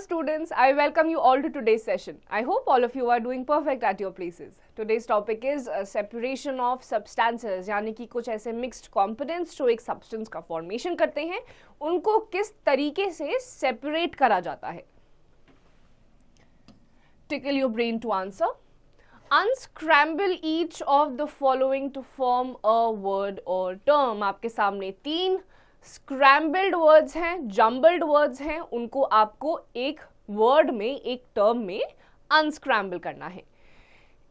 students, I welcome you all to today's session. I hope all of you are doing perfect at your places. Today's topic is separation of substances, यानी कि कुछ ऐसे mixed components जो एक substance का formation करते हैं, उनको किस तरीके से separate करा जाता है. Tickle your brain to answer. Unscramble each of the following to form a word or term. आपके सामने 3 स्क्रैम्बल्ड वर्ड्स हैं, जम्बल्ड वर्ड्स हैं, उनको आपको एक वर्ड में, एक टर्म में अनस्क्रैम्बल करना है.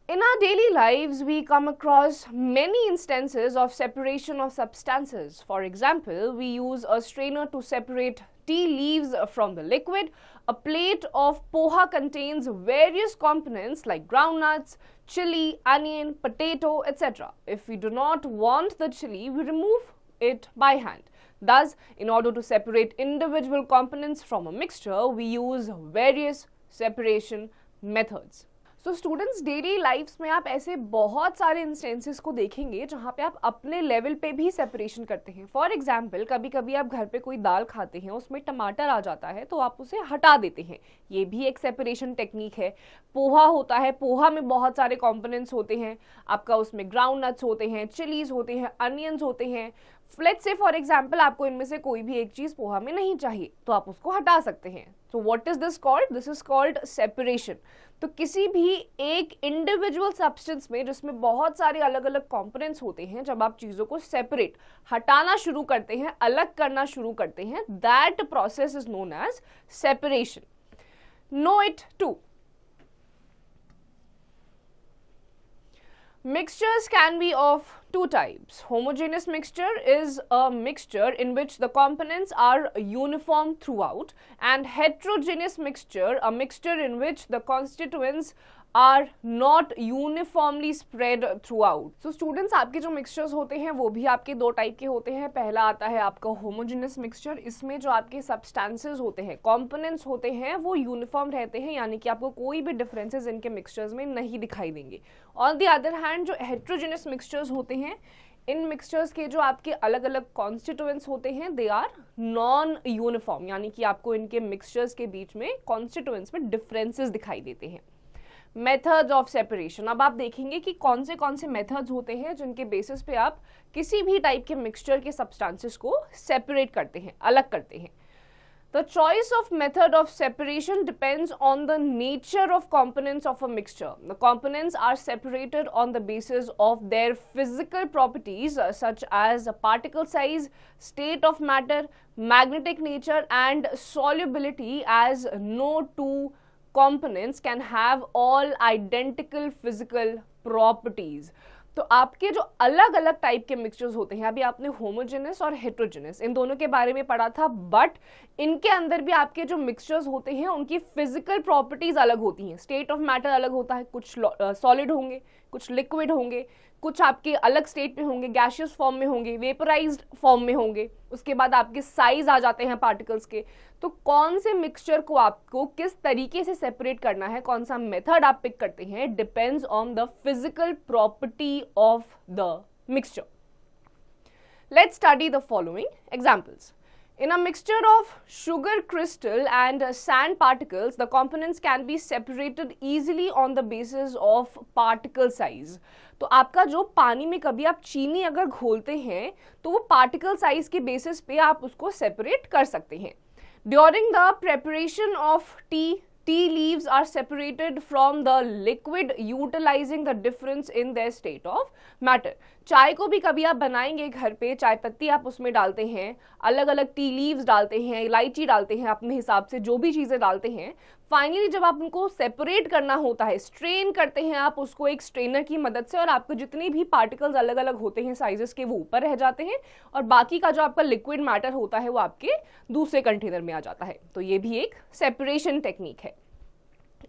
In our daily lives, we come across many instances of separation of substances. For example, we use a strainer to separate tea leaves from the liquid. A plate of poha contains various components like groundnuts, chili, onion, potato, etc. If we do not want the chili, we remove it by hand. Thus, in order to separate individual components from a mixture, we use various separation methods. So students, daily lives में आप ऐसे बहुत सारे instances को देखेंगे जहाँ पे आप अपने लेवल पे भी सेपरेशन करते हैं. फॉर एग्जाम्पल, कभी कभी आप घर पे कोई दाल खाते हैं, उसमें टमाटर आ जाता है तो आप उसे हटा देते हैं. ये भी एक सेपरेशन टेक्निक है. पोहा होता है, पोहा में बहुत सारे कॉम्पोनेंट्स होते हैं, आपका उसमें ग्राउंड नट्स होते हैं, चिलीज होते हैं, अनियंस होते हैं. लेट्स से फॉर एग्जाम्पल आपको इनमें से कोई भी एक चीज पोहा में नहीं चाहिए तो आप उसको हटा सकते हैं. तो what is this called? This is called separation. तो किसी भी एक इंडिविजुअल सब्सटेंस में जिसमें बहुत सारे अलग अलग कंपोनेंट्स होते हैं, जब आप चीजों को सेपरेट, हटाना शुरू करते हैं, अलग करना शुरू करते हैं, that process is known as separation. Know it too. Mixtures can be of 2 types. Homogeneous mixture is a mixture in which the components are uniform throughout, and heterogeneous mixture, a mixture in which the constituents are not uniformly spread throughout. So students, आपके जो mixtures होते हैं वो भी आपके 2 type के होते हैं. पहला आता है आपका homogeneous mixture. इसमें जो आपके substances होते हैं, components होते हैं, वो uniform रहते हैं, यानी कि आपको कोई भी differences इनके mixtures में नहीं दिखाई देंगे. On the other hand, जो heterogeneous mixtures होते हैं, इन मिक्सचर्स के जो आपके अलग अलग कॉन्स्टिट्यूएंट्स होते हैं, दे आर नॉन यूनिफॉर्म, यानी कि आपको इनके मिक्सचर्स के बीच में कॉन्स्टिट्यूएंट्स में डिफरेंसेस दिखाई देते हैं. Methods of separation. अब आप देखेंगे कि कौन से मेथड्स होते हैं जिनके बेसिस पे आप किसी भी टाइप के मिक्सचर के सब्सटेंसेस को सेपरेट करते हैं, अलग करते हैं. The choice of method of separation depends on the nature of components of a mixture. The components are separated on the basis of their physical properties such as particle size, state of matter, magnetic nature and solubility, as no two components can have all identical physical properties. तो आपके जो अलग अलग type के mixtures होते हैं, अभी आपने होमोजेनस और हेट्रोजेनस इन दोनों के बारे में पढ़ा था, बट इनके अंदर भी आपके जो मिक्सचर्स होते हैं उनकी फिजिकल प्रॉपर्टीज अलग होती हैं. स्टेट ऑफ मैटर अलग होता है, कुछ सॉलिड होंगे, कुछ लिक्विड होंगे, कुछ आपके अलग स्टेट में होंगे, गैशियस फॉर्म में होंगे, वेपराइज्ड फॉर्म में होंगे. उसके बाद आपके साइज आ जाते हैं पार्टिकल्स के. तो कौन से मिक्सचर को आपको किस तरीके से सेपरेट करना है, कौन सा मेथड आप पिक करते हैं, depends on the physical property of the mixture. Let's study the following examples. In a mixture of sugar crystal and sand particles, the components can be separated easily on the basis of particle size. तो आपका जो पानी में कभी आप चीनी अगर घोलते हैं तो वो पार्टिकल साइज के बेसिस पे आप उसको सेपरेट कर सकते हैं. During the preparation of tea leaves are separated from the liquid utilizing the difference in their state of matter. चाय को भी कभी आप बनाएंगे घर पे, चाय पत्ती आप उसमें डालते हैं, अलग अलग टी लीव्स डालते हैं, इलायची डालते हैं, अपने हिसाब से जो भी चीज़ें डालते हैं. फाइनली जब आप उनको सेपरेट करना होता है, स्ट्रेन करते हैं आप उसको एक स्ट्रेनर की मदद से, और आपको जितने भी पार्टिकल्स अलग अलग होते हैं साइजेस के वो ऊपर रह जाते हैं, और बाकी का जो आपका लिक्विड मैटर होता है वो आपके दूसरे कंटेनर में आ जाता है. तो ये भी एक सेपरेशन टेक्निक है.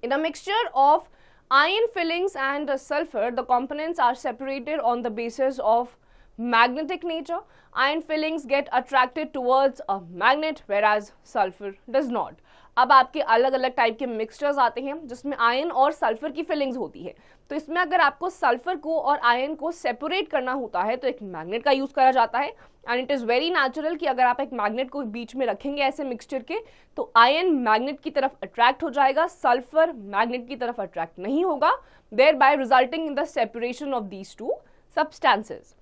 In a mixture of iron fillings and sulfur, the components are separated on the basis of magnetic nature. Iron fillings get attracted towards a magnet, whereas sulfur does not. अब आपके अलग अलग type के mixtures आते हैं जिसमें ion और sulphur की फिलिंग्स होती है। तो इसमें अगर आपको सल्फर को और आयन को सेपरेट करना होता है तो एक मैग्नेट का यूज करा जाता है। And it is very natural कि अगर आप एक मैग्नेट को बीच में रखेंगे ऐसे मिक्सचर के तो आयन मैग्नेट की तरफ अट्रैक्ट हो जाएगा, सल्फर मैग्नेट की तरफ अट्रैक्ट नहीं होगा, thereby resulting in the separation of these two substances.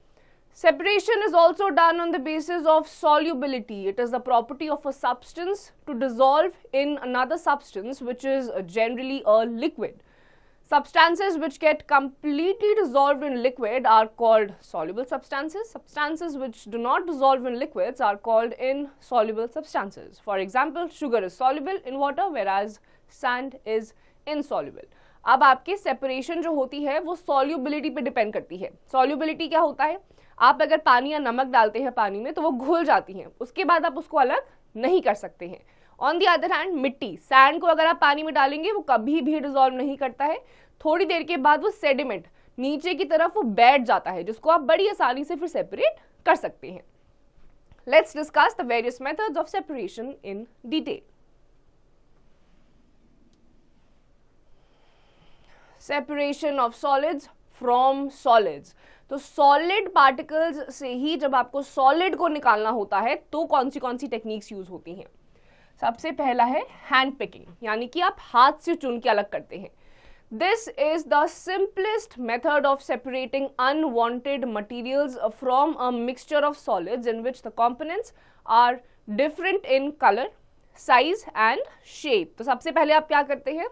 Separation is also done on the basis of solubility. It is the property of a substance to dissolve in another substance which is generally a liquid. Substances which get completely dissolved in liquid are called soluble substances. Substances which do not dissolve in liquids are called insoluble substances. For example, sugar is soluble in water whereas sand is insoluble. अब आपके separation जो होती है वो solubility पे depend करती है। Solubility क्या होता है, आप अगर पानी या नमक डालते हैं पानी में तो वो घुल जाती हैं, उसके बाद आप उसको अलग नहीं कर सकते हैं। ऑन दी अदर हैंड मिट्टी, सैंड को अगर आप पानी में डालेंगे वो कभी भी डिसॉल्व नहीं करता है, थोड़ी देर के बाद वो सेडिमेंट नीचे की तरफ वो बैठ जाता है जिसको आप बड़ी आसानी से फिर सेपरेट कर सकते हैं। Let's discuss the various methods of separation in detail. Separation of solids from solids, तो सॉलिड पार्टिकल्स से ही जब आपको सॉलिड को निकालना होता है तो कौन सी टेक्निक्स यूज होती हैं। सबसे पहला है हैंड पिकिंग, यानी कि आप हाथ से चुन के अलग करते हैं। This is the simplest method of separating unwanted materials from a mixture of solids in which the components are different in colour, size and shape. तो सबसे पहले आप क्या करते हैं,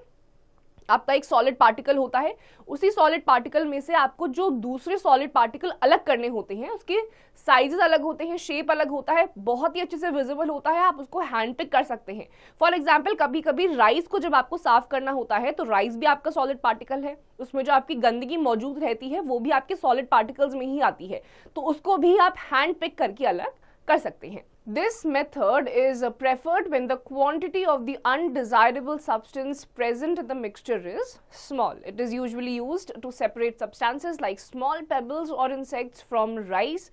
आपका एक सॉलिड पार्टिकल होता है, उसी सॉलिड पार्टिकल में से आपको जो दूसरे सॉलिड पार्टिकल अलग करने होते हैं, उसके साइजेस अलग होते हैं, शेप अलग होता है, बहुत ही अच्छे से विजिबल होता है, आप उसको हैंड पिक कर सकते हैं। फॉर एग्जाम्पल कभी कभी राइस को जब आपको साफ करना होता है तो राइस भी आपका सॉलिड पार्टिकल है, उसमें जो आपकी गंदगी मौजूद रहती है वो भी आपके सॉलिड पार्टिकल्स में ही आती है, तो उसको भी आप हैंड पिक करके अलग कर सकते हैं। This method is preferred when the quantity of the undesirable substance present in the mixture is small. It is usually used to separate substances like small pebbles or insects from rice,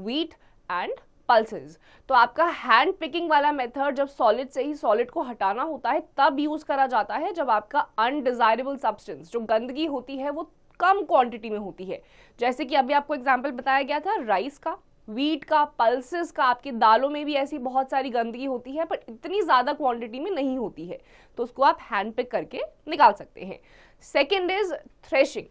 wheat and pulses. तो आपका hand picking वाला method जब solid से ही solid को हटाना होता है तब यूज करा जाता है जब आपका अनडिजायरेबल सब्सटेंस, जो गंदगी होती है, वो कम क्वांटिटी में होती है। जैसे कि अभी आपको एग्जाम्पल बताया गया था राइस का, वीट का, पल्सेस का, आपकी दालों में भी ऐसी बहुत सारी गंदगी होती है पर इतनी ज्यादा क्वांटिटी में नहीं होती है, तो उसको आप हैंड पिक करके निकाल सकते हैं। Second is threshing.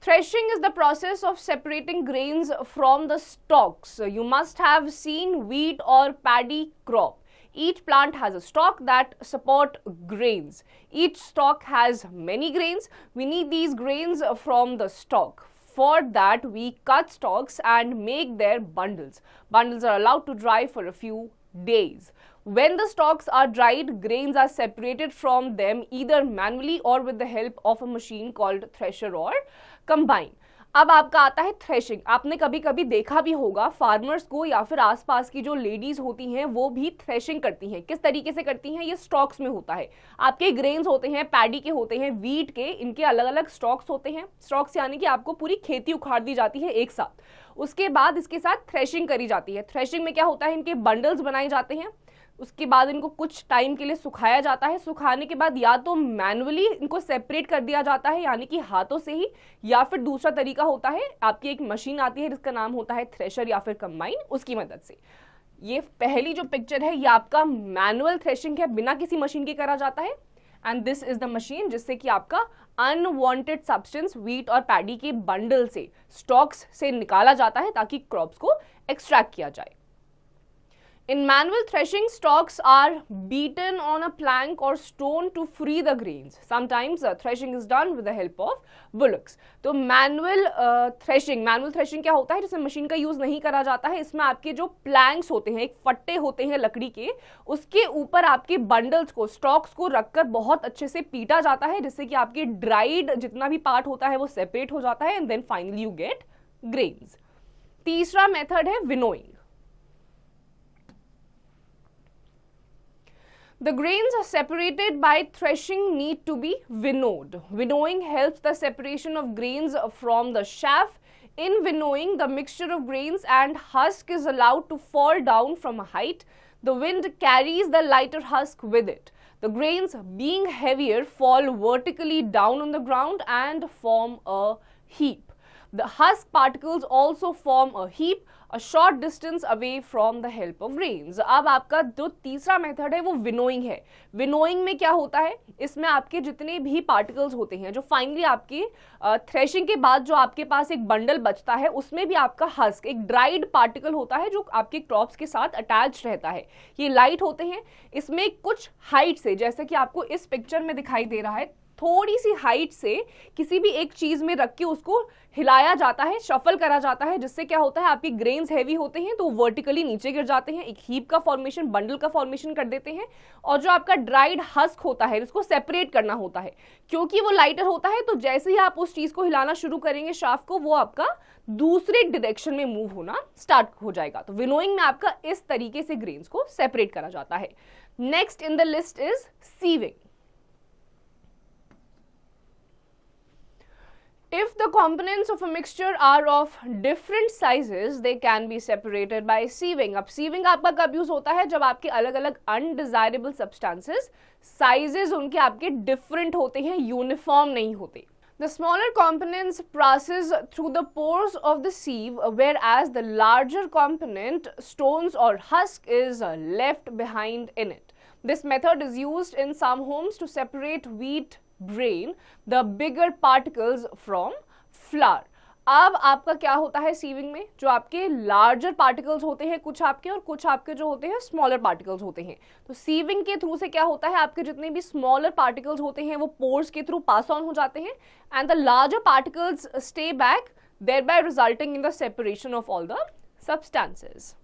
Threshing is the process of separating grains from the stalks. You must have seen wheat or paddy crop. Each plant has a stalk that support grains. Each stalk has many grains. We need these grains from the stalk. For that, we cut stalks and make their bundles. Bundles are allowed to dry for a few days. When the stalks are dried, grains are separated from them either manually or with the help of a machine called thresher or combine. अब आपका आता है threshing. आपने कभी कभी देखा भी होगा फार्मर्स को या फिर आसपास की जो लेडीज होती हैं वो भी थ्रेशिंग करती हैं। किस तरीके से करती हैं, ये स्टॉक्स में होता है। आपके ग्रेन्स होते हैं, पैडी के होते हैं, वीट के, इनके अलग अलग स्टॉक्स होते हैं। स्टॉक्स यानी कि आपको पूरी खेती उखाड़ दी जाती है एक साथ, उसके बाद इसके साथ थ्रेशिंग करी जाती है। थ्रेशिंग में क्या होता है, इनके बंडल्स बनाए जाते हैं, उसके बाद इनको कुछ टाइम के लिए सुखाया जाता है। सुखाने के बाद या तो मैनुअली इनको सेपरेट कर दिया जाता है यानी कि हाथों से ही, या फिर दूसरा तरीका होता है, आपकी एक मशीन आती है जिसका नाम होता है थ्रेशर या फिर कंबाइन, उसकी मदद से। ये पहली जो पिक्चर है ये आपका मैनुअल थ्रेशिंग है, बिना किसी मशीन के करा जाता है। And this is the machine जिससे कि आपका अनवांटेड सब्सटेंस व्हीट और पैडी के बंडल से, स्टॉक्स से निकाला जाता है ताकि क्रॉप्स को एक्सट्रैक्ट किया जाए। In manual threshing, stalks are beaten on a plank or stone to free the grains. Sometimes threshing is done with the help of bullocks. तो manual threshing क्या होता है, जिसमें मशीन का यूज नहीं करा जाता है। इसमें आपके जो प्लैंक्स होते हैं, एक फट्टे होते हैं लकड़ी के, उसके ऊपर आपके बंडल्स को, स्टॉक्स को रखकर बहुत अच्छे से पीटा जाता है जिससे कि आपके ड्राइड जितना भी पार्ट होता है वो सेपरेट हो जाता है and then finally you get grains. तीसरा मेथड है winnowing. The grains are separated by threshing need to be winnowed. Winnowing helps the separation of grains from the chaff. In winnowing, the mixture of grains and husk is allowed to fall down from a height. The wind carries the lighter husk with it. The grains, being heavier, fall vertically down on the ground and form a heap. The husk particles also form a heap a short distance away from the help of grains. अब आपका जो तीसरा method है वो winnowing है. Winnowing में क्या होता है, इसमें आपके जितने भी पार्टिकल्स होते हैं जो फाइनली आपके थ्रेशिंग के बाद जो आपके पास एक बंडल बचता है उसमें भी आपका हस्क एक ड्राइड पार्टिकल होता है जो आपके क्रॉप्स के साथ अटैच रहता है. ये लाइट होते हैं, इसमें कुछ हाइट से, जैसे कि आपको इस पिक्चर में दिखाई दे रहा है, थोड़ी सी हाइट से किसी भी एक चीज में रख के उसको हिलाया जाता है, शफल करा जाता है, जिससे क्या होता है आपके ग्रेन्स हैवी होते हैं तो वर्टिकली नीचे गिर जाते हैं, एक हीप का फॉर्मेशन, बंडल का फॉर्मेशन कर देते हैं. और जो आपका ड्राइड हस्क होता है इसको सेपरेट करना होता है, क्योंकि वो लाइटर होता है तो जैसे ही आप उस चीज को हिलाना शुरू करेंगे शाफ्ट को, वो आपका दूसरे डायरेक्शन में मूव होना स्टार्ट हो जाएगा. तो विनोइंग में आपका इस तरीके से ग्रेन्स को सेपरेट करा जाता है. Next in the list is sieving. If the components of a mixture are of different sizes, they can be separated by sieving. अब sieving आपका कब यूज होता है, जब आपके अलग अलग undesirable substances sizes उनके आपके different होते हैं, uniform नहीं होते. The smaller components passes through the pores of the sieve, whereas the larger component, stones or husk, is left behind in it. This method is used in some homes to separate wheat brain, the bigger particles from flour. अब आपका क्या होता है sieving में, जो आपके larger particles होते हैं कुछ आपके, और कुछ आपके जो होते हैं स्मॉलर पार्टिकल्स होते हैं. तो सीविंग के थ्रू से क्या होता है, आपके जितने भी स्मॉलर पार्टिकल्स होते हैं वो पोर्स के थ्रू पास ऑन हो जाते हैं and the larger particles stay back, thereby resulting in the separation of all the substances.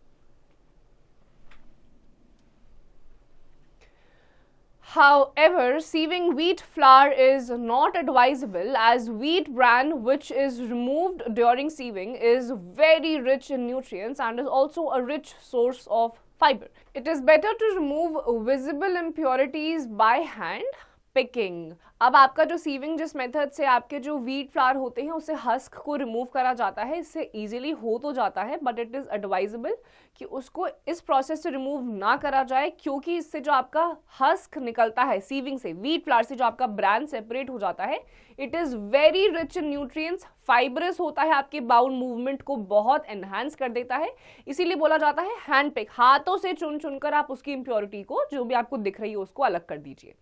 However, sieving wheat flour is not advisable, as wheat bran which is removed during sieving is very rich in nutrients and is also a rich source of fiber. It is better to remove visible impurities by hand picking. अब आपका जो sieving जिस method से आपके जो wheat flour होते हैं उसे हस्क को रिमूव करा जाता है, इससे इजीली हो तो जाता है, बट इट इज एडवाइजेबल कि उसको इस प्रोसेस से रिमूव ना करा जाए, क्योंकि इससे जो आपका हस्क निकलता है सीविंग से, व्हीट फ्लावर से जो आपका ब्रांड सेपरेट हो जाता है, it is very rich in nutrients, fibrous होता है, आपके बाउल मूवमेंट को बहुत एनहांस कर देता है. इसीलिए बोला जाता है हैंड पिक, हाथों से चुन चुनकर आप उसकी इम्प्योरिटी को जो भी आपको दिख रही है उसको अलग कर दीजिए.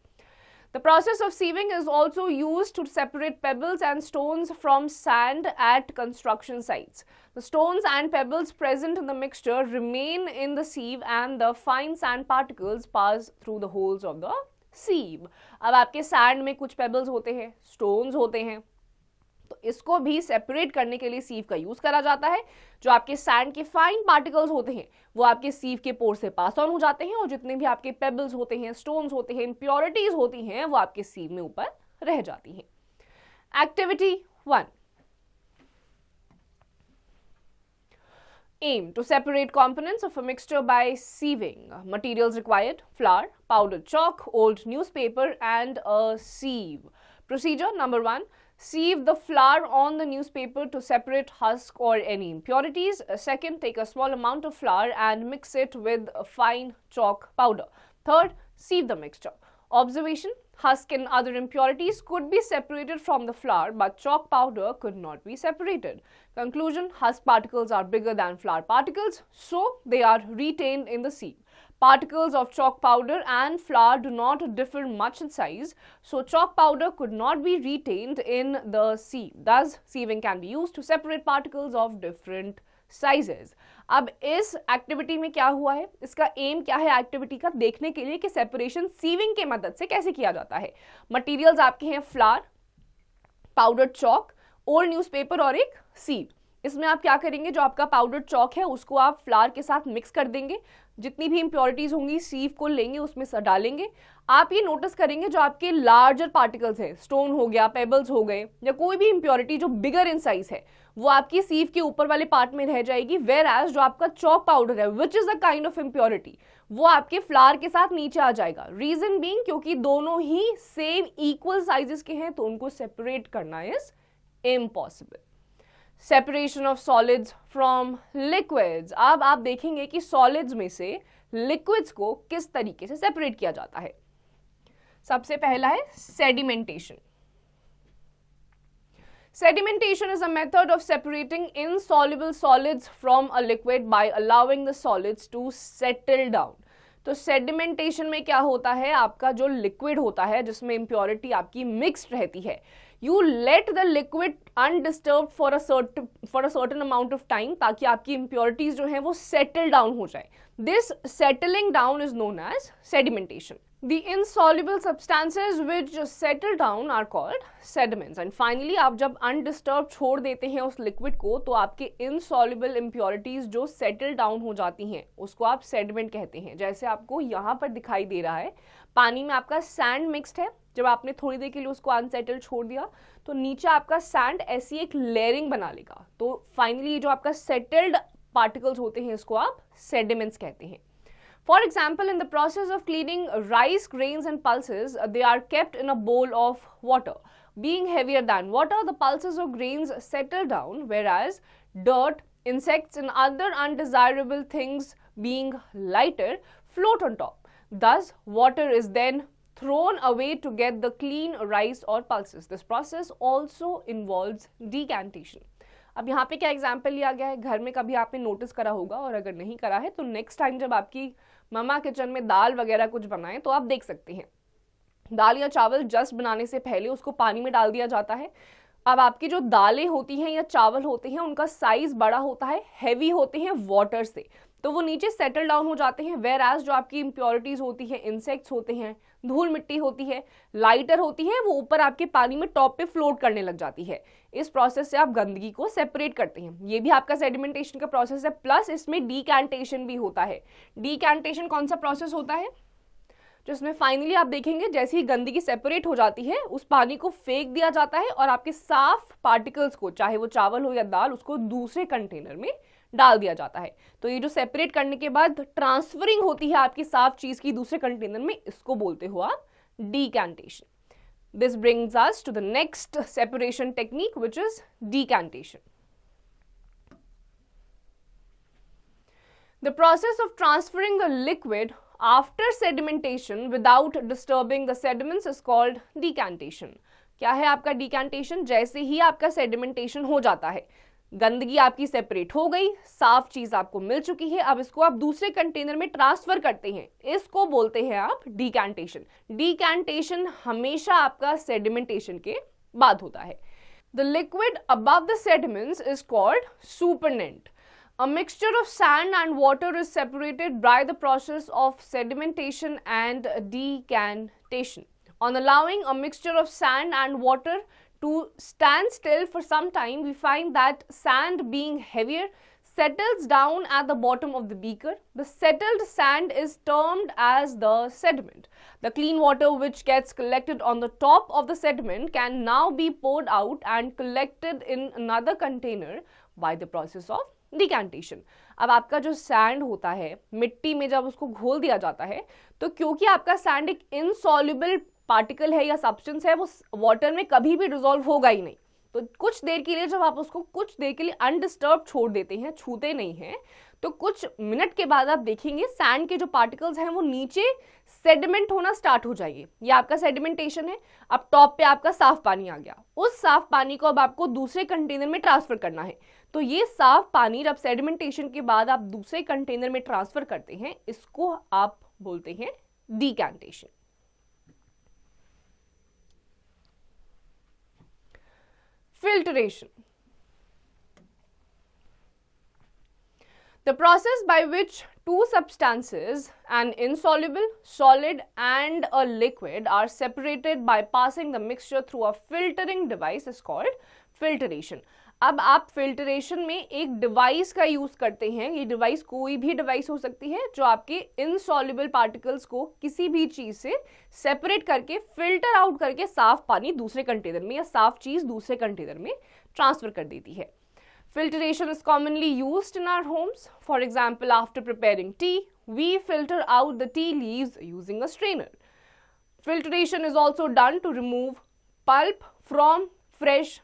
The process of sieving is also used to separate pebbles and stones from sand at construction sites. The stones and pebbles present in the mixture remain in the sieve and the fine sand particles pass through the holes of the sieve. अब आपके sand में कुछ pebbles होते हैं, stones होते हैं, तो इसको भी सेपरेट करने के लिए सीव का यूज करा जाता है. जो आपके सैंड के फाइन पार्टिकल्स होते हैं वो आपके सीव के पोर से पास ऑन हो जाते हैं, और जितने भी आपके पेबल्स होते हैं, स्टोन्स होते हैं, इंप्योरिटीज होती हैं, वो आपके सीव में ऊपर रह जाती हैं. Activity 1. Aim to separate components of a mixture by sieving. Materials required: flour, powdered chalk, old newspaper, and a sieve. Procedure number 1. Sieve the flour on the newspaper to separate husk or any impurities. Second, take a small amount of flour and mix it with fine chalk powder. Third, sieve the mixture. Observation: husk and other impurities could be separated from the flour, but chalk powder could not be separated. Conclusion: husk particles are bigger than flour particles, so they are retained in the sieve. Particles of chalk powder and flour do not differ much in size, so chalk powder could not be retained in the sieve. Thus, sieving can be used to separate particles of different sizes. अब इस activity में क्या हुआ है, इसका M क्या है activity का, देखने के लिए कि सेपरेशन सीविंग के मदद से कैसे किया जाता है. मटेरियल्स आपके हैं flower, powder chalk, old newspaper और एक सीव. इसमें आप क्या करेंगे, जो आपका पाउडर चॉक है उसको आप फ्लावर के साथ मिक्स कर देंगे, जितनी भी इंप्योरिटीज होंगी सीव को लेंगे, उसमें डालेंगे. आप ये नोटिस करेंगे जो आपके लार्जर पार्टिकल्स हैं, स्टोन हो गया, पेबल्स हो गए, या कोई भी इंप्योरिटी जो बिगर इन साइज है, वो आपकी सीव के ऊपर वाले पार्ट में रह जाएगी. वेयर एज जो आपका चॉक पाउडर है, which is a kind of impurity, वो आपके फ्लावर के साथ नीचे आ जाएगा. रीजन बीइंग क्योंकि दोनों ही सेम इक्वल साइजेस के हैं, तो उनको सेपरेट करना is impossible. Separation of solids from liquids. अब आप देखेंगे कि सॉलिड्स में से लिक्विड्स को किस तरीके से सेपरेट किया जाता है। सबसे पहला है sedimentation. Sedimentation is a method of separating insoluble solids from a liquid by allowing the solids to settle down. तो सेडिमेंटेशन में क्या होता है, आपका जो लिक्विड होता है जिसमें इम्प्योरिटी आपकी मिक्स्ड रहती है, you let the liquid undisturbed for a certain amount of time, ताकि आपकी इम्प्योरिटीज जो है वो सेटल डाउन हो जाए। This settling down is known as sedimentation. The insoluble substances which settle down are called sediments. And finally, आप जब undisturbed छोड़ देते हैं उस लिक्विड को, तो आपके insoluble impurities जो settle down हो जाती हैं उसको आप sediment कहते हैं। जैसे आपको यहाँ पर दिखाई दे रहा है, पानी में आपका sand mixed है, जब आपने थोड़ी देर के लिए उसको unsettled छोड़ दिया तो नीचे आपका sand ऐसी एक layering बना लेगा। तो फाइनली जो आपका settled particles होते हैं इसको आप sediments कहते हैं। For example, in the process of cleaning rice grains and pulses, they are kept in a bowl of water. Being heavier than water, the pulses or grains settle down, whereas dirt, insects and other undesirable things being lighter float on top. Thus, water is then thrown away to get the clean rice or pulses. This process also involves decantation. अब यहाँ पे क्या example लिया गया है, घर में कभी आपने नोटिस करा होगा, और अगर नहीं करा है तो नेक्स्ट टाइम जब आपकी मम्मा किचन में दाल वगैरह कुछ बनाएं तो आप देख सकते हैं, दाल या चावल जस्ट बनाने से पहले उसको पानी में डाल दिया जाता है। अब आपकी जो दालें होती हैं या चावल होते हैं उनका साइज बड़ा होता है, हैवी होते हैं वाटर से, तो वो नीचे सेटल डाउन हो जाते हैं। वेयर एज जो आपकी इम्प्योरिटीज होती हैं, इंसेक्ट्स होते हैं, धूल मिट्टी होती है, लाइटर होती है, वो ऊपर आपके पानी में टॉप पे फ्लोट करने लग जाती है। इस प्रोसेस से आप गंदगी को सेपरेट करते हैं। ये भी आपका सेडिमेंटेशन का प्रोसेस है, प्लस इसमें डीकैंटेशन भी होता है। डीकैंटेशन कौन सा प्रोसेस होता है, जिसमें फाइनली आप देखेंगे जैसे ही गंदगी सेपरेट हो जाती है उस पानी को फेंक दिया जाता है और आपके साफ पार्टिकल्स को, चाहे वो चावल हो या दाल, उसको दूसरे कंटेनर में डाल दिया जाता है। तो ये जो सेपरेट करने के बाद ट्रांसफरिंग होती है आपकी साफ चीज की दूसरे कंटेनर में, इसको बोलते हो आप decantation. This brings us to the next separation technique which is decantation. The process of transferring the liquid after sedimentation without disturbing the sediments is called decantation. क्या है आपका decantation? जैसे ही आपका sedimentation हो जाता है, गंदगी आपकी सेपरेट हो गई, साफ चीज आपको मिल चुकी है, अब इसको आप दूसरे कंटेनर में ट्रांसफर करते हैं, इसको बोलते हैं आप डीकैंटेशन। डीकैंटेशन हमेशा आपका सेडिमेंटेशन के बाद होता है। The liquid above the sediments is called supernatant. A mixture of sand and water is separated by the process of sedimentation and decantation. On allowing a mixture of sand and water to stand still for some time, we find that sand, being heavier, settles down at the bottom of the beaker. The settled sand is termed as the sediment. The clean water which gets collected on the top of the sediment can now be poured out and collected in another container by the process of decantation. अब आपका जो sand होता है, मिट्टी में जब उसको घोल दिया जाता है, तो क्योंकि आपका सैंड एक इनसॉल्युबल पार्टिकल है या सब्सटेंस है, वो वाटर में कभी भी डिसॉल्व होगा ही नहीं। तो कुछ देर के लिए जब आप उसको कुछ देर के लिए अनडिस्टर्ब छोड़ देते हैं, छूते नहीं हैं, तो कुछ मिनट के बाद आप देखेंगे सैंड के जो पार्टिकल्स हैं वो नीचे सेडिमेंट होना स्टार्ट हो जाएंगे। ये आपका सेडिमेंटेशन है। अब टॉप पे आपका साफ पानी आ गया, उस साफ पानी को अब आपको दूसरे कंटेनर में ट्रांसफर करना है। तो ये साफ पानी जब सेडिमेंटेशन के बाद आप दूसरे कंटेनर में ट्रांसफर करते हैं, इसको आप बोलते हैं डीकैंटेशन। Filtration. The process by which two substances, an insoluble, solid and a liquid, are separated by passing the mixture through a filtering device is called filtration. अब आप फिल्टरेशन में एक डिवाइस का यूज करते हैं। ये डिवाइस कोई भी डिवाइस हो सकती है जो आपके इनसॉल्युबल पार्टिकल्स को किसी भी चीज से सेपरेट करके फिल्टर आउट करके साफ पानी दूसरे कंटेनर में या साफ चीज दूसरे कंटेनर में ट्रांसफर कर देती है। Filtration is commonly used in our homes. For example, after preparing tea, we filter out the tea leaves using a strainer. Filtration is also done to remove pulp from fresh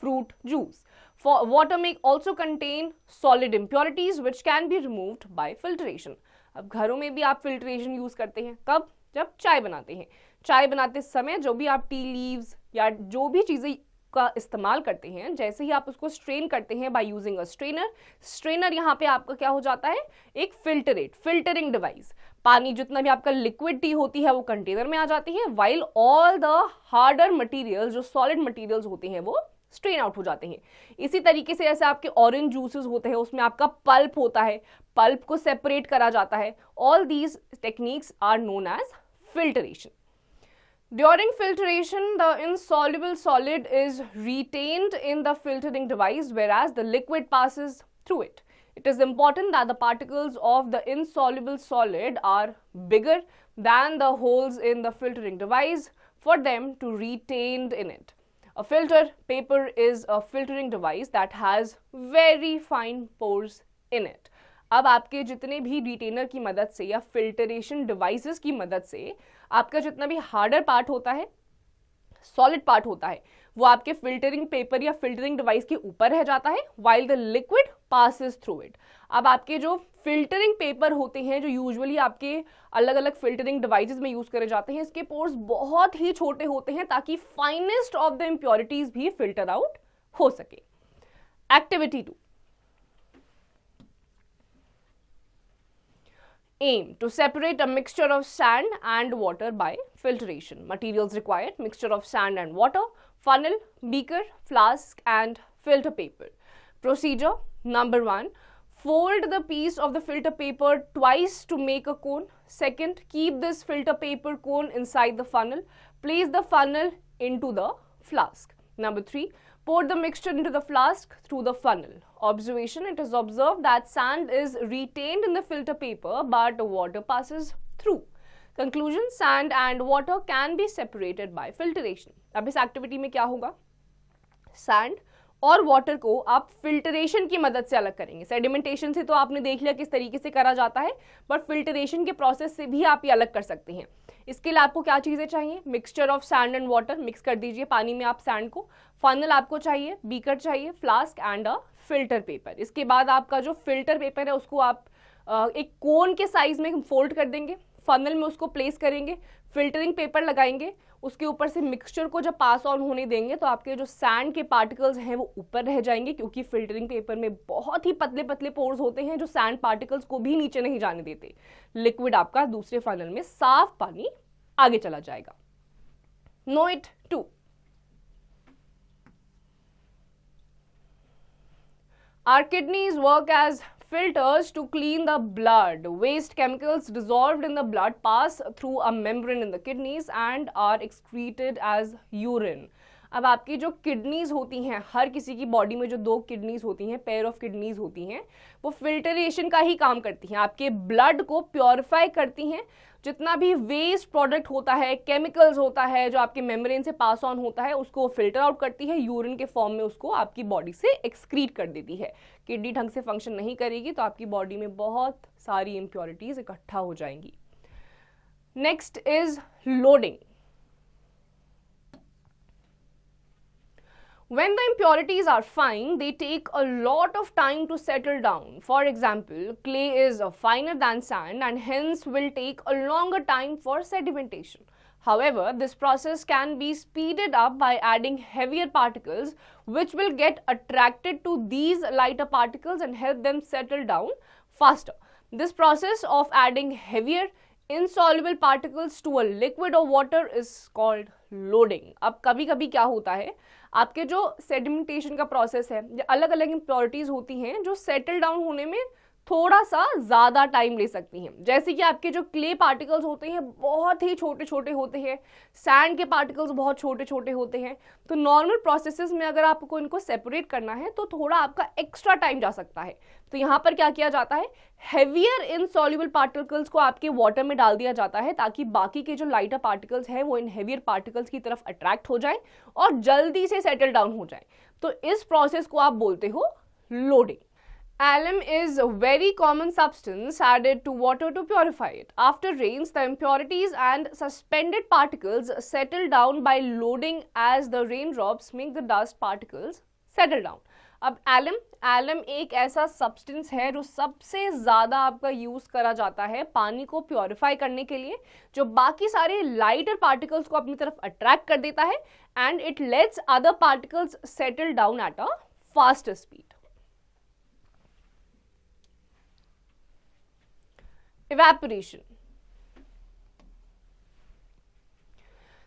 fruit juice. For water may also contain solid impurities which can be removed by filtration. अब घरों में भी आप filtration use करते हैं, कब? जब चाय बनाते हैं। चाय बनाते समय जो भी आप टी लीव्स या जो भी चीजें का इस्तेमाल करते हैं, जैसे ही आप उसको स्ट्रेन करते हैं बाय यूजिंग अ स्ट्रेनर यहाँ पे आपका क्या हो जाता है? एक फिल्टरिंग डिवाइस। पानी जितना भी आपका लिक्विड टी होती है वो कंटेनर में आ जाती है, while all the harder materials, जो सॉलिड मटेरियल्स होते हैं, वो स्ट्रेन आउट हो जाते हैं। इसी तरीके से जैसे आपके ऑरेंज जूसेस होते हैं, उसमें आपका पल्प होता है, पल्प को सेपरेट करा जाता है। All these techniques are known as filtration. During filtration, the insoluble solid is retained in the filtering device, whereas the liquid passes through it. It is important that the particles of the insoluble solid are bigger than the holes in the filtering device for them to retain in it. A filter paper is a filtering device that has very fine pores in it. अब आपके जितने भी retainer की मदद से या filtration devices की मदद से आपका जितना भी हार्डर पार्ट होता है, सॉलिड पार्ट होता है, वो आपके फिल्टरिंग पेपर या फिल्टरिंग डिवाइस के ऊपर रह जाता है, while the liquid passes through it. अब आपके जो फिल्टरिंग पेपर होते हैं, जो यूजुअली आपके अलग अलग फिल्टरिंग डिवाइसेस में यूज करे जाते हैं, इसके पोर्स बहुत ही छोटे होते हैं ताकि फाइनेस्ट ऑफ द इम्प्योरिटीज भी फिल्टर आउट हो सके। Activity 2, aim to separate a mixture of sand and water by filtration. Materials required: mixture of sand and water, funnel, beaker, flask and filter paper. Procedure: number 1, fold the piece of the filter paper twice to make a cone. Second, keep this filter paper cone inside the funnel. Place the funnel into the flask. Number 3, pour the mixture into the flask through the funnel. Observation: it is observed that sand is retained in the filter paper but water passes through. Conclusion: sand and water can be separated by filtration. अब इस activity में क्या होगा? Sand और water को आप filtration की मदद से अलग करेंगे। सेडिमेंटेशन से तो आपने देख लिया किस तरीके से करा जाता है, बट फिल्टरेशन के प्रोसेस से भी आप ये अलग कर सकते हैं। इसके लिए आपको क्या चीजें चाहिए? Mixture of sand and water, mix कर दीजिए पानी में आप सैंड को। फनल आपको चाहिए, बीकर चाहिए, flask and a filter paper. इसके बाद आपका जो फिल्टर पेपर है उसको आप एक कोन के साइज में फोल्ड कर देंगे, फनल में उसको प्लेस करेंगे, फिल्टरिंग पेपर लगाएंगे, उसके ऊपर से मिक्सचर को जब पास ऑन होने देंगे तो आपके जो सैंड के पार्टिकल्स हैं वो ऊपर रह जाएंगे, क्योंकि फिल्टरिंग पेपर में बहुत ही पतले पतले पोर्स होते हैं जो सैंड पार्टिकल्स को भी नीचे नहीं जाने देते। लिक्विड आपका दूसरे फनल में साफ पानी आगे चला जाएगा। Note 2, our kidneys work as filters to clean the blood. Waste chemicals dissolved in the blood pass through a membrane in the kidneys and are excreted as urine. अब आपकी जो किडनीज होती हैं, हर किसी की बॉडी में जो 2 किडनीज होती हैं, पेयर ऑफ किडनीज होती हैं, वो फिल्टरेशन का ही काम करती हैं, आपके ब्लड को प्योरीफाई करती हैं। जितना भी वेस्ट प्रोडक्ट होता है, केमिकल्स होता है जो आपके मेम्ब्रेन से पास ऑन होता है, उसको वो फिल्टर आउट करती है, यूरिन के फॉर्म में उसको आपकी बॉडी से एक्सक्रीट कर देती है। किडनी ढंग से फंक्शन नहीं करेगी तो आपकी बॉडी में बहुत सारी इम्प्योरिटीज इकट्ठा हो जाएंगी। Next is loading. When the impurities are fine, they take a lot of time to settle down. For example, clay is finer than sand and hence will take a longer time for sedimentation. However, this process can be speeded up by adding heavier particles which will get attracted to these lighter particles and help them settle down faster. This process of adding heavier insoluble particles to a liquid or water is called loading. अब कभी कभी क्या होता है, आपके जो sedimentation का process है, अलग अलग इम्प्योरिटीज होती हैं जो सेटल डाउन होने में थोड़ा सा ज़्यादा टाइम ले सकती हैं। जैसे कि आपके जो क्ले पार्टिकल्स होते हैं बहुत ही छोटे छोटे होते हैं, सैंड के पार्टिकल्स बहुत छोटे छोटे होते हैं, तो नॉर्मल प्रोसेसेस में अगर आपको इनको सेपरेट करना है तो थोड़ा आपका एक्स्ट्रा टाइम जा सकता है। तो यहाँ पर क्या किया जाता है, हेवियर इनसॉल्युबल पार्टिकल्स को आपके वाटर में डाल दिया जाता है ताकि बाकी के जो लाइटर पार्टिकल्स हैं वो इन हेवियर पार्टिकल्स की तरफ अट्रैक्ट हो जाए और जल्दी से सेटल डाउन हो जाए। तो इस प्रोसेस को आप बोलते हो loading. Alum is a very common substance added to water to purify it. After rains, the impurities and suspended particles settle down by loading as the raindrops make the dust particles settle down. अब alum एक ऐसा substance है जो सबसे ज़्यादा आपका use करा जाता है पानी को प्योरीफाई करने के लिए, जो बाकी सारे लाइटर पार्टिकल्स को अपनी तरफ अट्रैक्ट कर देता है and it let's other particles settle down at a faster speed. Evaporation.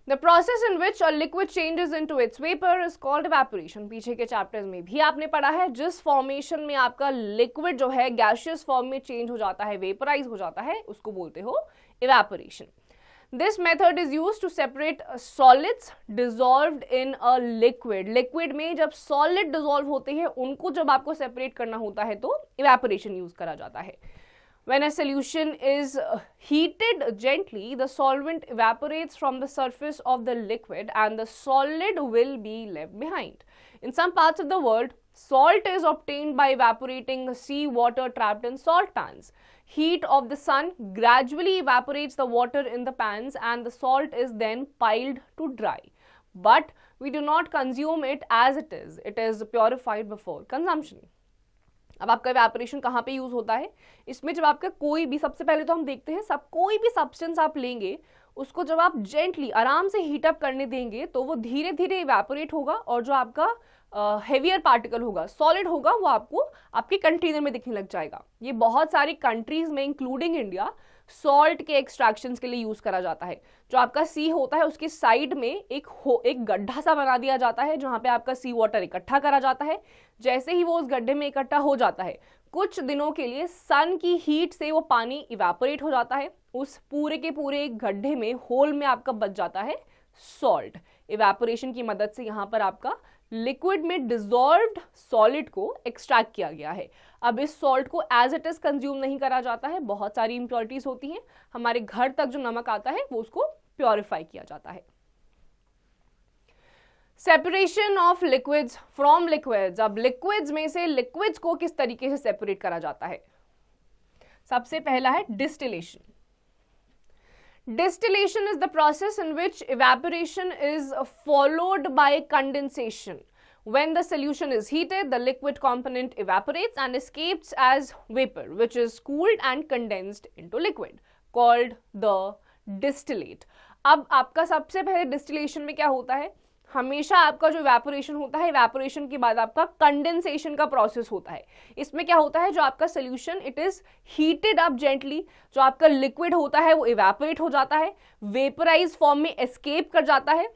The process in which a liquid changes into its vapor is called evaporation. पीछे के चैप्टर्स में भी आपने पढ़ा है, जिस फॉर्मेशन में आपका लिक्विड जो है गैसियस फॉर्म में चेंज हो जाता है, वेपराइज हो जाता है, उसको बोलते हो evaporation. This method is used to separate solids dissolved in a liquid. Liquid में जब सॉलिड डिसॉल्व होते हैं उनको जब आपको सेपरेट करना होता है तो evaporation यूज करा जाता है। When a solution is heated gently, the solvent evaporates from the surface of the liquid and the solid will be left behind. In some parts of the world, salt is obtained by evaporating sea water trapped in salt pans. Heat of the sun gradually evaporates the water in the pans and the salt is then piled to dry. But we do not consume it as it is. It is purified before consumption. अब आपका evaporation कहाँ पे use होता है? इसमें जब आपका कोई भी, सबसे पहले तो हम देखते हैं कोई भी सब्सटेंस आप लेंगे उसको जब आप जेंटली आराम से हीट अप करने देंगे तो वो धीरे धीरे इवेपोरेट होगा और जो आपका हेवियर पार्टिकल होगा, सॉलिड होगा, वो आपको आपके कंटेनर में दिखने लग जाएगा। ये बहुत सारी कंट्रीज में इंक्लूडिंग इंडिया सॉल्ट के एक्सट्रैक्शन के लिए यूज करा जाता है। जो आपका सी होता है उसकी साइड में एक गड्ढा सा बना दिया जाता है जहां पे आपका सी वाटर इकट्ठा करा जाता है। जैसे ही वो उस गड्ढे में इकट्ठा हो जाता है, कुछ दिनों के लिए सन की हीट से वो पानी इवेपोरेट हो जाता है, उस पूरे के पूरे एक गड्ढे में, होल में आपका बच जाता है सॉल्ट। इवेपोरेशन की मदद से यहाँ पर आपका लिक्विड में डिसॉल्व्ड सॉलिड को एक्सट्रैक्ट किया गया है। अब इस सॉल्ट को एज इट इज कंज्यूम नहीं करा जाता है, बहुत सारी इंप्योरिटीज होती हैं, हमारे घर तक जो नमक आता है वो उसको प्योरीफाई किया जाता है। Separation of liquids from liquids. अब लिक्विड्स में से लिक्विड्स को किस तरीके से सेपरेट करा जाता है? सबसे पहला है distillation. Distillation is the process in which evaporation is followed by condensation. When the solution is heated, the liquid component evaporates and escapes as vapor, which is cooled and condensed into liquid, called the distillate. अब आपका सबसे पहले distillation में क्या होता है? हमेशा आपका जो इवेपोरेशन होता है, इवेपोरेशन के बाद आपका कंडेंसेशन का प्रोसेस होता है। इसमें क्या होता है, जो आपका solution it is heated up gently, जो आपका लिक्विड होता है वो इवेपोरेट हो जाता है, वेपराइज फॉर्म में एस्केप कर जाता है।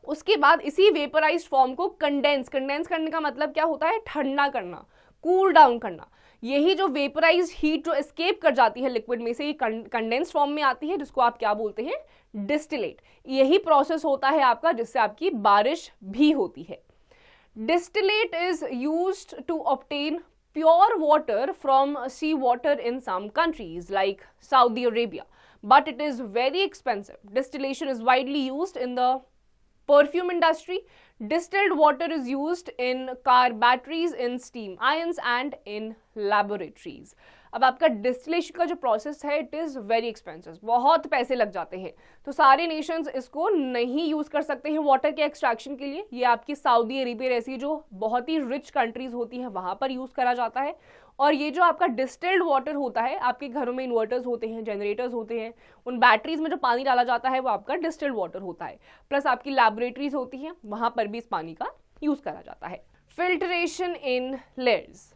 उसके बाद इसी वेपराइज फॉर्म को कंडेंस करने का मतलब क्या होता है? ठंडा करना, कूल डाउन करना। यही जो वेपराइज हीट जो एस्केप कर जाती है लिक्विड में से, ये कंडेंस फॉर्म में आती है, जिसको आप क्या बोलते हैं? डिस्टिलेट। यही प्रोसेस होता है आपका जिससे आपकी बारिश भी होती है। Distillate is used to obtain pure water from sea water in some countries like Saudi Arabia, but it is very expensive. Distillation is widely used in the perfume industry. Distilled water is used in car batteries, in steam irons and in laboratories. अब आपका distillation का जो process है it is very expensive, बहुत पैसे लग जाते हैं, तो सारे नेशंस इसको नहीं यूज कर सकते हैं वाटर के एक्सट्रैक्शन के लिए। ये आपकी सऊदी अरेबिया ऐसी जो बहुत ही रिच कंट्रीज होती हैं वहां पर यूज करा जाता है। और ये जो आपका डिस्टिल्ड वाटर होता है, आपके घरों में इन्वर्टर्स होते हैं, जनरेटर्स होते हैं, उन बैटरीज में जो पानी डाला जाता है वो आपका डिस्टिल्ड वाटर होता है। प्लस आपकी लैबोरेटरीज होती हैं, वहां पर भी इस पानी का यूज करा जाता है। Filtration in layers.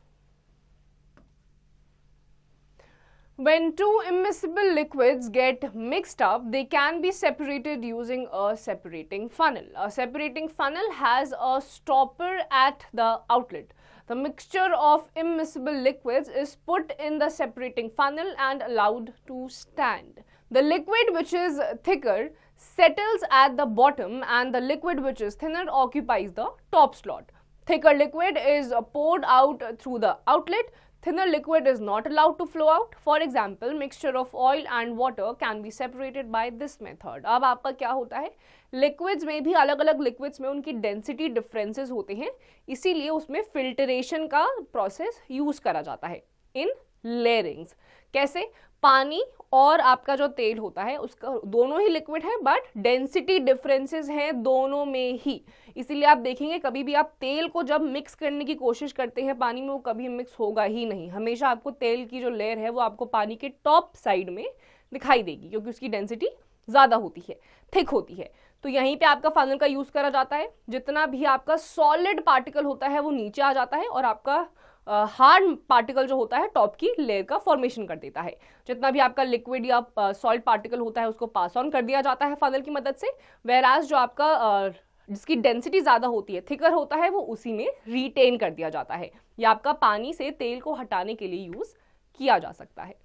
When two immiscible liquids get mixed up, they can be separated using a separating funnel. A separating funnel has a stopper at the outlet. The mixture of immiscible liquids is put in the separating funnel and allowed to stand. The liquid which is thicker settles at the bottom and the liquid which is thinner occupies the top slot. Thicker liquid is poured out through the outlet. Thinner liquid is not allowed to flow out. For example, mixture of oil and water can be separated by this method. अब आपका क्या होता है, liquids में भी अलग अलग liquids में उनकी डेंसिटी डिफरेंसेस होते हैं, इसीलिए उसमें फिल्टरेशन का प्रोसेस यूज करा जाता है इन लेयरिंग्स। कैसे? पानी और आपका जो तेल होता है उसका दोनों ही लिक्विड है, बट डेंसिटी डिफरेंसेस हैं दोनों में ही। इसीलिए आप देखेंगे कभी भी आप तेल को जब मिक्स करने की कोशिश करते हैं पानी में, वो कभी मिक्स होगा ही नहीं। हमेशा आपको तेल की जो लेयर है वो आपको पानी के टॉप साइड में दिखाई देगी, क्योंकि उसकी डेंसिटी ज़्यादा होती है, थिक होती है। तो यहीं पे आपका फनल का यूज़ करा जाता है। जितना भी आपका सॉलिड पार्टिकल होता है वो नीचे आ जाता है, और आपका हार्ड पार्टिकल जो होता है टॉप की लेयर का फॉर्मेशन कर देता है। जितना भी आपका लिक्विड या सॉलिड पार्टिकल होता है उसको पास ऑन कर दिया जाता है फनल की मदद से, वेराज जो आपका जिसकी डेंसिटी ज़्यादा होती है, थिकर होता है, वो उसी में रिटेन कर दिया जाता है। ये आपका पानी से तेल को हटाने के लिए यूज़ किया जा सकता है।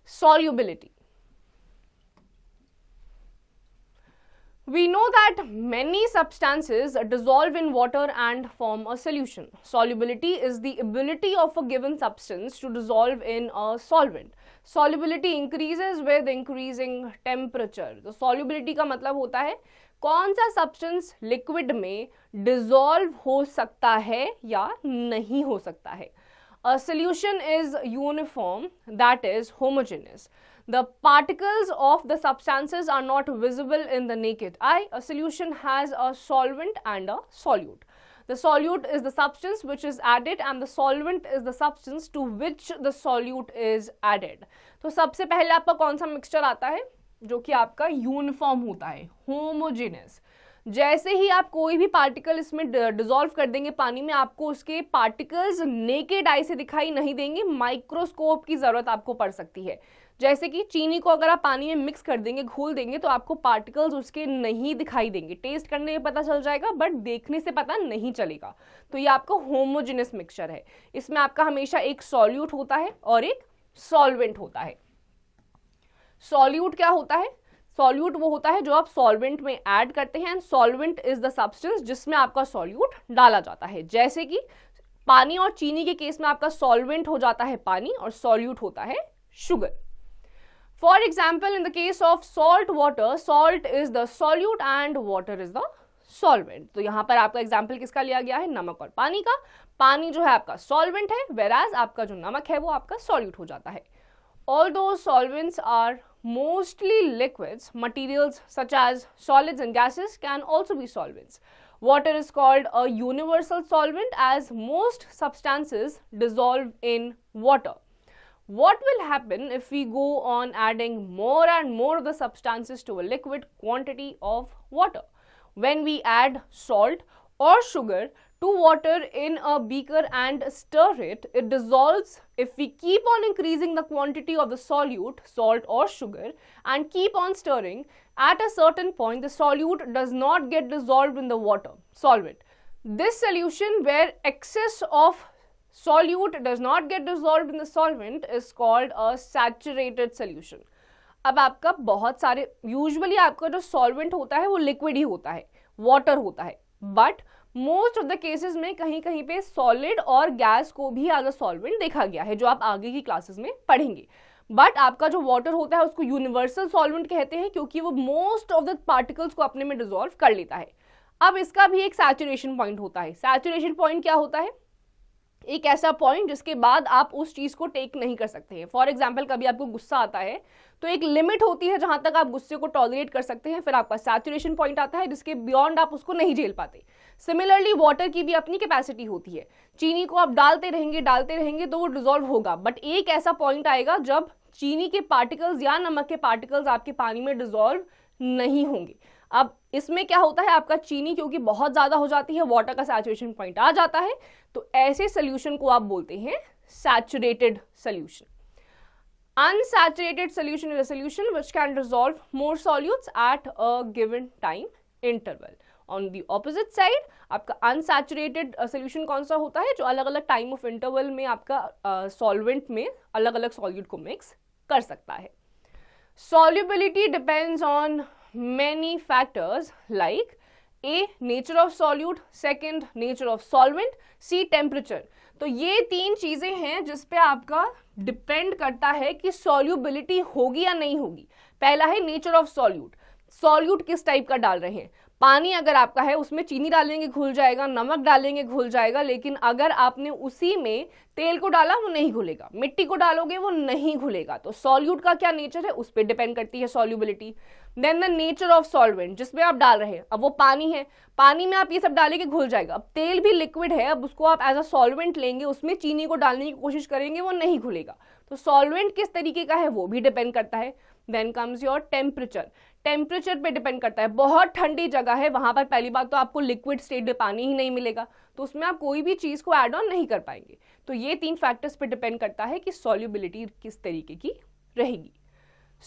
Solubility. We know that many substances dissolve in water and form a solution. Solubility is the ability of a given substance to dissolve in a solvent. Solubility increases with increasing temperature. तो solubility का मतलब होता है कौन सा substance liquid में dissolve हो सकता है या नहीं हो सकता है। A solution is uniform, that is homogeneous. The particles of the substances are not visible in the naked eye. A solution has a solvent and a solute. The solute is the substance which is added and the solvent is the substance to which the solute is added. तो सबसे पहले आपका कौन सा mixture आता है जो कि आपका यूनिफॉर्म होता है, होमोजेनियस। जैसे ही आप कोई भी पार्टिकल इसमें डिसॉल्व कर देंगे पानी में, आपको उसके पार्टिकल्स नेकेड आई से दिखाई नहीं देंगे, माइक्रोस्कोप की ज़रूरत आपको पड़ सकती है। जैसे कि चीनी को अगर आप पानी में मिक्स कर देंगे, घोल देंगे, तो आपको पार्टिकल्स उसके नहीं दिखाई देंगे। टेस्ट करने में पता चल जाएगा बट देखने से पता नहीं चलेगा। तो ये आपका होमोजेनस मिक्सचर है। इसमें आपका हमेशा एक सॉल्यूट होता है और एक सॉल्वेंट होता है। सॉल्यूट क्या होता है? सॉल्यूट वो होता है जो आप सॉल्वेंट में ऐड करते हैं, and solvent is the substance जिसमें आपका सॉल्यूट डाला जाता है। जैसे कि पानी और चीनी के केस में आपका सॉल्वेंट हो जाता है पानी और सॉल्यूट होता है sugar. For example, in the case of salt water, salt is the solute and water is the solvent. तो यहां पर आपका एग्जाम्पल किसका लिया गया है? नमक और पानी का। पानी जो है आपका सॉल्वेंट है, वेराज आपका जो नमक है वो आपका सॉल्यूट हो जाता है। Although solvents are mostly liquids, materials such as solids and gases can also be solvents. Water is called a universal solvent as most substances dissolve in water. What will happen if we go on adding more and more of the substances to a liquid quantity of water? When we add salt or sugar to water in a beaker and stir it, it dissolves. If we keep on increasing the quantity of the solute, salt or sugar, and keep on stirring, at a certain point the solute does not get dissolved in the water, solvent. This solution where excess of solute does not get dissolved in the solvent is called a saturated solution. अब आपका बहुत सारे, usually आपका जो solvent होता है वो liquid ही होता है, वाटर होता है, but most of the cases में कहीं कहीं पे सॉलिड और गैस को भी एज अ सॉल्वेंट देखा गया है, जो आप आगे की क्लासेस में पढ़ेंगे। बट आपका जो वाटर होता है उसको यूनिवर्सल सॉल्वेंट कहते हैं, क्योंकि वो मोस्ट ऑफ द पार्टिकल्स को अपने में डिसॉल्व कर लेता है। अब इसका भी एक सैचुरेशन पॉइंट होता है। सैचुरेशन पॉइंट क्या होता है? एक ऐसा पॉइंट जिसके बाद आप उस चीज को टेक नहीं कर सकते हैं। फॉर एग्जाम्पल, कभी आपको गुस्सा आता है तो एक लिमिट होती है जहां तक आप गुस्से को टॉलरेट कर सकते हैं, फिर आपका सैचुरेशन पॉइंट आता है जिसके बियॉन्ड आप उसको नहीं झेल पाते। सिमिलरली वाटर की भी अपनी कैपेसिटी होती है। चीनी को आप डालते रहेंगे तो वो डिसॉल्व होगा, बट एक ऐसा पॉइंट आएगा जब चीनी के पार्टिकल्स या नमक के पार्टिकल्स आपके पानी में डिसॉल्व नहीं होंगे। अब इसमें क्या होता है, आपका चीनी क्योंकि बहुत ज्यादा हो जाती है, वाटर का सैचुरेशन पॉइंट आ जाता है, तो ऐसे सोल्यूशन को आप बोलते हैं saturated solution. Unsaturated solution is a solution which can dissolve more solutes at a given time interval. On the opposite side, आपका unsaturated solution कौन सा होता है? जो अलग अलग टाइम ऑफ इंटरवल में आपका सॉल्वेंट में अलग अलग सॉल्यूट को मिक्स कर सकता है। Solubility depends on many factors like A. Nature of solute, second nature of solvent, C. temperature. तो ये तीन चीजें हैं जिस पे आपका डिपेंड करता है कि सॉल्युबिलिटी होगी या नहीं होगी। पहला है नेचर ऑफ सॉल्यूट, सॉल्यूट किस टाइप का डाल रहे हैं। पानी अगर आपका है उसमें चीनी डालेंगे घुल जाएगा, नमक डालेंगे घुल जाएगा, लेकिन अगर आपने उसी में तेल को डाला वो नहीं घुलेगा, मिट्टी को डालोगे वो नहीं घुलेगा। तो सॉल्यूट का क्या नेचर है उस पर डिपेंड करती है solubility. Then the nature of solvent जिसमें आप डाल रहे हैं, अब वो पानी है, पानी में आप ये सब डालेंगे घुल जाएगा। अब तेल भी लिक्विड है, अब उसको आप एज अ सॉल्वेंट लेंगे, उसमें चीनी को डालने की कोशिश करेंगे वो नहीं घुलेगा। तो सॉल्वेंट किस तरीके का है वो भी डिपेंड करता है। Then comes your temperature, temperature पे डिपेंड करता है। बहुत ठंडी जगह है वहां पर पहली बात तो आपको लिक्विड स्टेट में पानी ही नहीं मिलेगा, तो उसमें आप कोई भी चीज को ऐड ऑन नहीं कर पाएंगे। तो ये 3 फैक्टर्स पे डिपेंड करता है कि सॉल्युबिलिटी किस तरीके की रहेगी।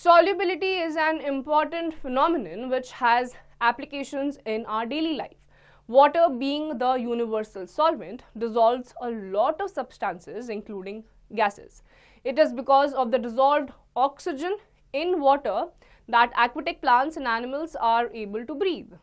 Solubility is an important phenomenon which has applications in our daily life. Water, being the universal solvent, dissolves a lot of substances including gases. It is because of the dissolved oxygen in water that aquatic plants and animals are able to breathe.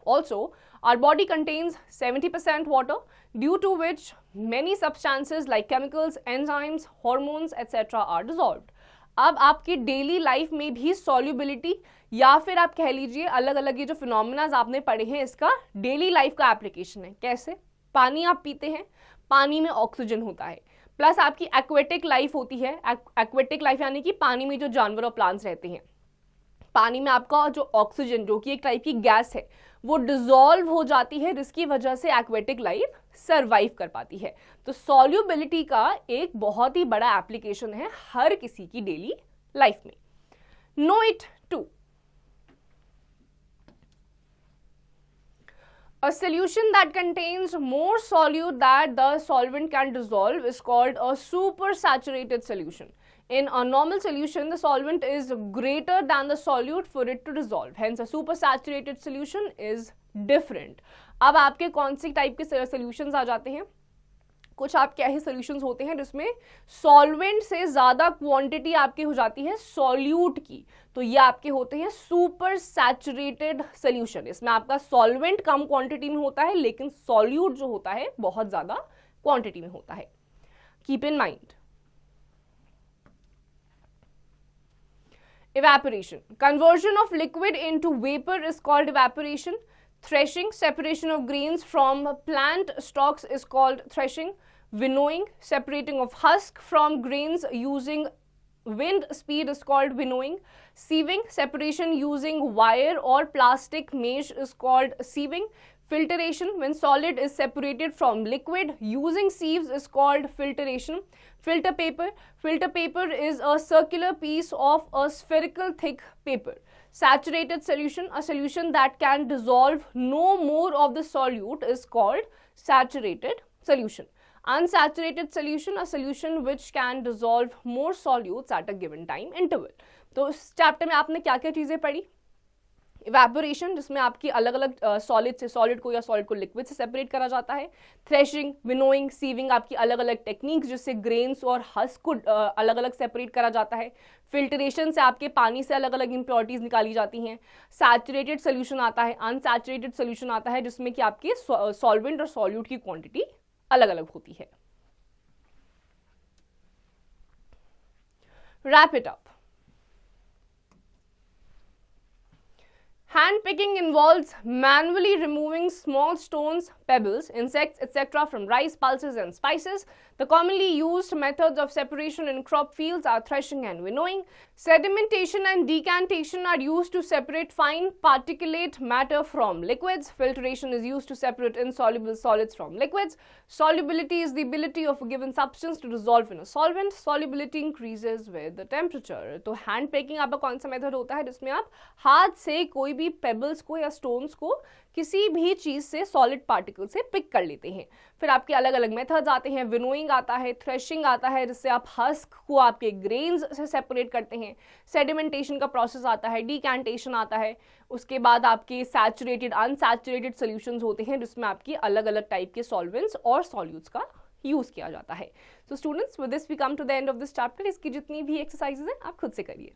Also, our body contains 70% water, due to which many substances like chemicals, enzymes, hormones, etc. are dissolved. अब आपकी daily life में भी solubility या फिर आप कह लीजिए अलग अलग ये जो फिनोमिनाज आपने पढ़े हैं इसका डेली लाइफ का एप्लीकेशन है। कैसे? पानी आप पीते हैं, पानी में ऑक्सीजन होता है, प्लस आपकी एक्वेटिक लाइफ होती है। एक्वेटिक लाइफ यानी कि पानी में जो जानवर और प्लांट्स रहते हैं, पानी में आपका जो ऑक्सीजन जो कि एक टाइप की गैस है वो डिसॉल्व हो जाती है, जिसकी वजह से एक्वेटिक लाइफ सरवाइव कर पाती है। तो सॉल्युबिलिटी का एक बहुत ही बड़ा एप्लीकेशन है हर किसी की डेली लाइफ में। Know it to, a solution that contains more solute that the solvent can dissolve is called a supersaturated solution. In a normal solution, the solvent is greater than the solute for it to dissolve. Hence, a supersaturated solution is different. अब आपके कौन सी type के solutions आ जाते हैं? कुछ आपके ऐसे solutions होते हैं जिसमें सॉल्वेंट से ज्यादा क्वांटिटी आपकी हो जाती है सॉल्यूट की, तो ये आपके होते हैं सुपर सैचुरेटेड सॉल्यूशन। इसमें आपका सॉल्वेंट कम क्वांटिटी में होता है लेकिन सॉल्यूट जो होता है बहुत ज्यादा क्वांटिटी में होता है। Keep in mind. Evaporation. Conversion of liquid into vapor is called evaporation. Threshing, separation of grains from plant stalks is called threshing. Winnowing, separating of husk from grains using wind speed is called winnowing. Sieving, separation using wire or plastic mesh is called sieving. Filtration, when solid is separated from liquid using sieves is called filtration. Filter paper is a circular piece of a spherical thick paper. Saturated solution, a solution that can dissolve no more of the solute is called saturated solution. Unsaturated solution, a solution which can dissolve more solutes at a given time interval. तो इस chapter में आपने क्या क्या चीजें पढ़ी? Evaporation, जिसमें आपकी अलग अलग सॉलिड से सॉलिड को या सॉलिड को लिक्विड से सेपरेट करा जाता है। थ्रेशिंग, विनोइंग, सीविंग, आपकी अलग अलग टेक्निक्स जिससे ग्रेन्स और हस्क को अलग अलग सेपरेट करा जाता है। फिल्ट्रेशन से आपके पानी से अलग अलग इंप्योरिटीज निकाली जाती हैं। सैचुरेटेड सोल्यूशन आता है, अनसैचुरेटेड सोल्यूशन आता है जिसमें कि आपके सॉल्वेंट और सॉल्यूट की क्वांटिटी अलग अलग होती है। Wrap it up. Hand picking involves manually removing small stones, pebbles, insects, etc. from rice, pulses and spices. The commonly used methods of separation in crop fields are threshing and winnowing. Sedimentation and decantation are used to separate fine particulate matter from liquids. Filtration is used to separate insoluble solids from liquids. Solubility is the ability of a given substance to dissolve in a solvent. Solubility increases with the temperature. तो hand picking आपका कौन सा method होता है जिसमें आप हाथ से कोई भी पेबल्स को या स्टोन्स को किसी भी चीज से सॉलिड पार्टिकल से पिक कर लेते हैं। फिर आपके अलग अलग मेथड्स आते हैं, विनोइंग आता है, थ्रेशिंग आता है जिससे आप हस्क को आपके ग्रेन्स से सेपरेट करते हैं, सेडिमेंटेशन का प्रोसेस आता है, डीकैंटेशन आता है, उसके बाद आपके सैचुरेटेड अनसैचुरेटेड सॉल्यूशंस होते हैं जिसमें आपकी अलग अलग टाइप के सॉल्वेंट्स और सॉल्यूट्स का यूज किया जाता है। So students, with this we come to the end of this chapter. इसकी जितनी भी एक्सरसाइजेज हैं आप खुद से करिए।